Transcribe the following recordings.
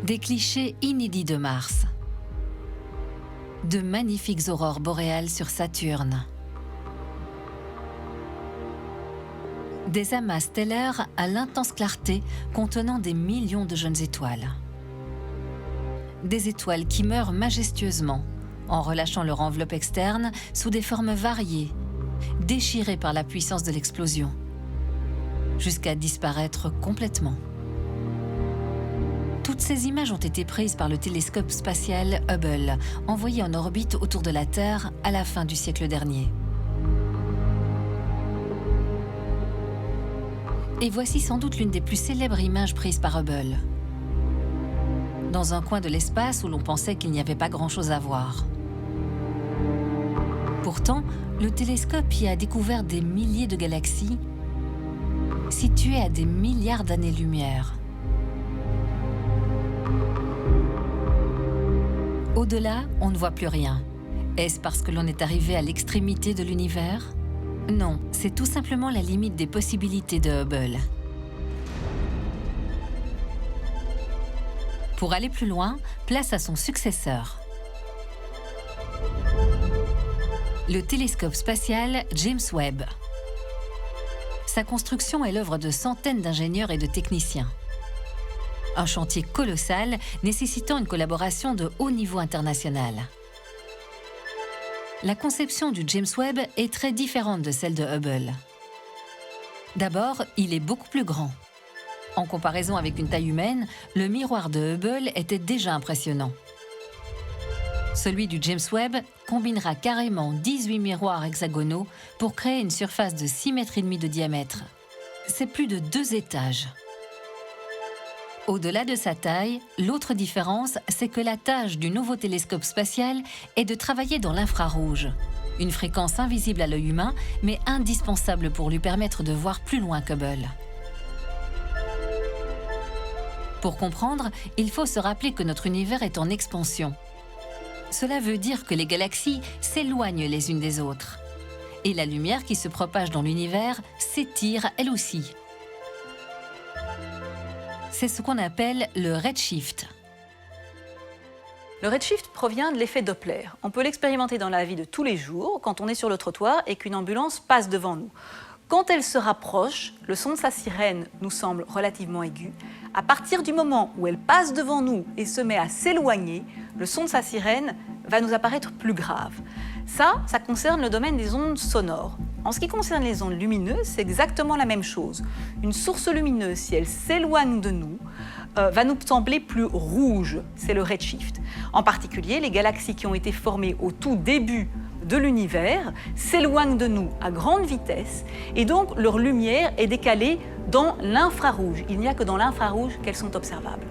Des clichés inédits de Mars. De magnifiques aurores boréales sur Saturne. Des amas stellaires à l'intense clarté contenant des millions de jeunes étoiles. Des étoiles qui meurent majestueusement en relâchant leur enveloppe externe sous des formes variées, déchirées par la puissance de l'explosion, jusqu'à disparaître complètement. Toutes ces images ont été prises par le télescope spatial Hubble, envoyé en orbite autour de la Terre à la fin du siècle dernier. Et voici sans doute l'une des plus célèbres images prises par Hubble. Dans un coin de l'espace où l'on pensait qu'il n'y avait pas grand-chose à voir. Pourtant, le télescope y a découvert des milliers de galaxies situées à des milliards d'années-lumière. Au-delà, on ne voit plus rien. Est-ce parce que l'on est arrivé à l'extrémité de l'univers? Non, c'est tout simplement la limite des possibilités de Hubble. Pour aller plus loin, place à son successeur. Le télescope spatial James Webb. Sa construction est l'œuvre de centaines d'ingénieurs et de techniciens. Un chantier colossal nécessitant une collaboration de haut niveau international. La conception du James Webb est très différente de celle de Hubble. D'abord, il est beaucoup plus grand. En comparaison avec une taille humaine, le miroir de Hubble était déjà impressionnant. Celui du James Webb combinera carrément 18 miroirs hexagonaux pour créer une surface de 6,5 mètres de diamètre. C'est plus de 2 étages. Au-delà de sa taille, l'autre différence, c'est que la tâche du nouveau télescope spatial est de travailler dans l'infrarouge, une fréquence invisible à l'œil humain, mais indispensable pour lui permettre de voir plus loin qu'Hubble. Pour comprendre, il faut se rappeler que notre univers est en expansion. Cela veut dire que les galaxies s'éloignent les unes des autres. Et la lumière qui se propage dans l'univers s'étire elle aussi. C'est ce qu'on appelle le redshift. Le redshift provient de l'effet Doppler. On peut l'expérimenter dans la vie de tous les jours, quand on est sur le trottoir et qu'une ambulance passe devant nous. Quand elle se rapproche, le son de sa sirène nous semble relativement aigu. À partir du moment où elle passe devant nous et se met à s'éloigner, le son de sa sirène va nous apparaître plus grave. Ça concerne le domaine des ondes sonores. En ce qui concerne les ondes lumineuses, c'est exactement la même chose. Une source lumineuse, si elle s'éloigne de nous, va nous sembler plus rouge, c'est le redshift. En particulier, les galaxies qui ont été formées au tout début de l'univers s'éloignent de nous à grande vitesse et donc leur lumière est décalée dans l'infrarouge. Il n'y a que dans l'infrarouge qu'elles sont observables.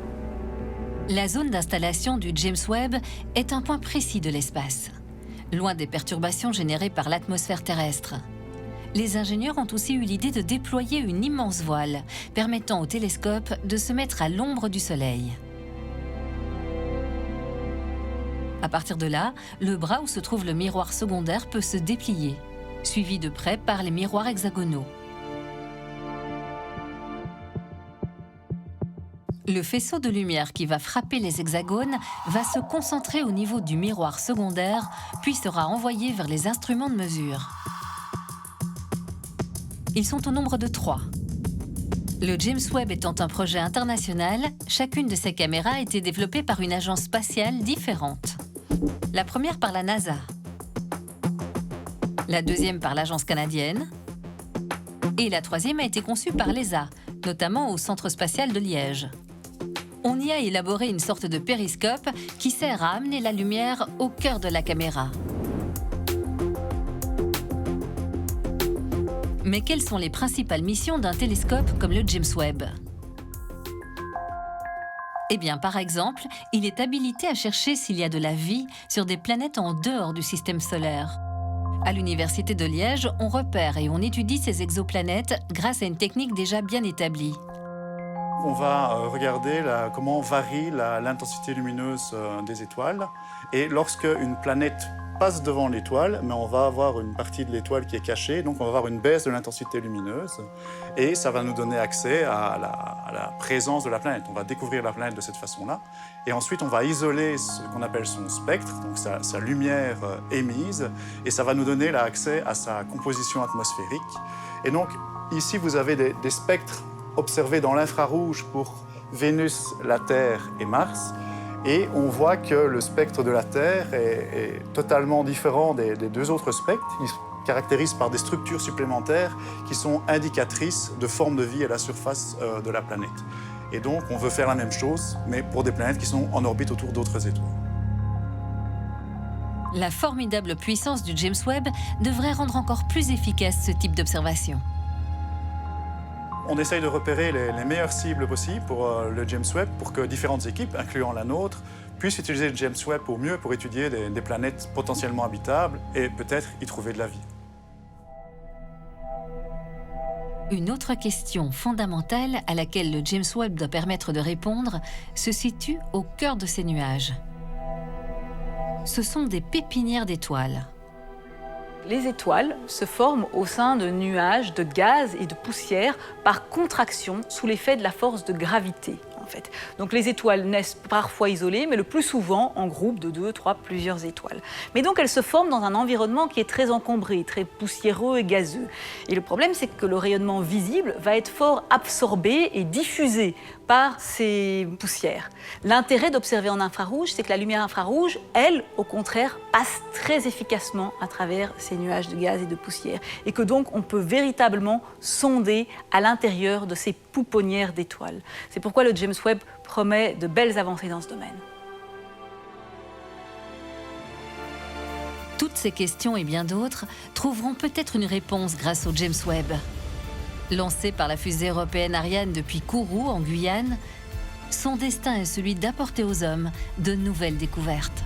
La zone d'installation du James Webb est un point précis de l'espace, loin des perturbations générées par l'atmosphère terrestre. Les ingénieurs ont aussi eu l'idée de déployer une immense voile, permettant au télescope de se mettre à l'ombre du Soleil. À partir de là, le bras où se trouve le miroir secondaire peut se déplier, suivi de près par les miroirs hexagonaux. Le faisceau de lumière qui va frapper les hexagones va se concentrer au niveau du miroir secondaire, puis sera envoyé vers les instruments de mesure. Ils sont au nombre de 3. Le James Webb étant un projet international, chacune de ces caméras a été développée par une agence spatiale différente. La première par la NASA, la deuxième par l'agence canadienne, et la troisième a été conçue par l'ESA, notamment au Centre spatial de Liège. On y a élaboré une sorte de périscope qui sert à amener la lumière au cœur de la caméra. Mais quelles sont les principales missions d'un télescope comme le James Webb? Eh bien, par exemple, il est habilité à chercher s'il y a de la vie sur des planètes en dehors du système solaire. À l'Université de Liège, on repère et on étudie ces exoplanètes grâce à une technique déjà bien établie. On va regarder comment varie l'intensité lumineuse des étoiles. Et lorsque une planète passe devant l'étoile, mais on va avoir une partie de l'étoile qui est cachée, donc on va avoir une baisse de l'intensité lumineuse, et ça va nous donner accès à la présence de la planète. On va découvrir la planète de cette façon-là, et ensuite on va isoler ce qu'on appelle son spectre, donc sa lumière émise, et ça va nous donner l'accès à sa composition atmosphérique. Et donc ici vous avez des spectres observés dans l'infrarouge pour Vénus, la Terre et Mars. Et on voit que le spectre de la Terre est totalement différent des deux autres spectres. Il se caractérise par des structures supplémentaires qui sont indicatrices de formes de vie à la surface de la planète. Et donc, on veut faire la même chose, mais pour des planètes qui sont en orbite autour d'autres étoiles. La formidable puissance du James Webb devrait rendre encore plus efficace ce type d'observation. On essaye de repérer les meilleures cibles possibles pour le James Webb pour que différentes équipes, incluant la nôtre, puissent utiliser le James Webb au mieux pour étudier des planètes potentiellement habitables et peut-être y trouver de la vie. Une autre question fondamentale à laquelle le James Webb doit permettre de répondre se situe au cœur de ces nuages. Ce sont des pépinières d'étoiles. Les étoiles se forment au sein de nuages de gaz et de poussière par contraction sous l'effet de la force de gravité. En fait. Donc les étoiles naissent parfois isolées, mais le plus souvent en groupe de 2, 3, plusieurs étoiles. Mais donc elles se forment dans un environnement qui est très encombré, très poussiéreux et gazeux. Et le problème, c'est que le rayonnement visible va être fort absorbé et diffusé par ces poussières. L'intérêt d'observer en infrarouge, c'est que la lumière infrarouge, elle, au contraire, passe très efficacement à travers ces nuages de gaz et de poussière. Et que donc on peut véritablement sonder à l'intérieur de ces pouponnières d'étoiles. C'est pourquoi le James Webb promet de belles avancées dans ce domaine. Toutes ces questions et bien d'autres trouveront peut-être une réponse grâce au James Webb. Lancé par la fusée européenne Ariane depuis Kourou, en Guyane, son destin est celui d'apporter aux hommes de nouvelles découvertes.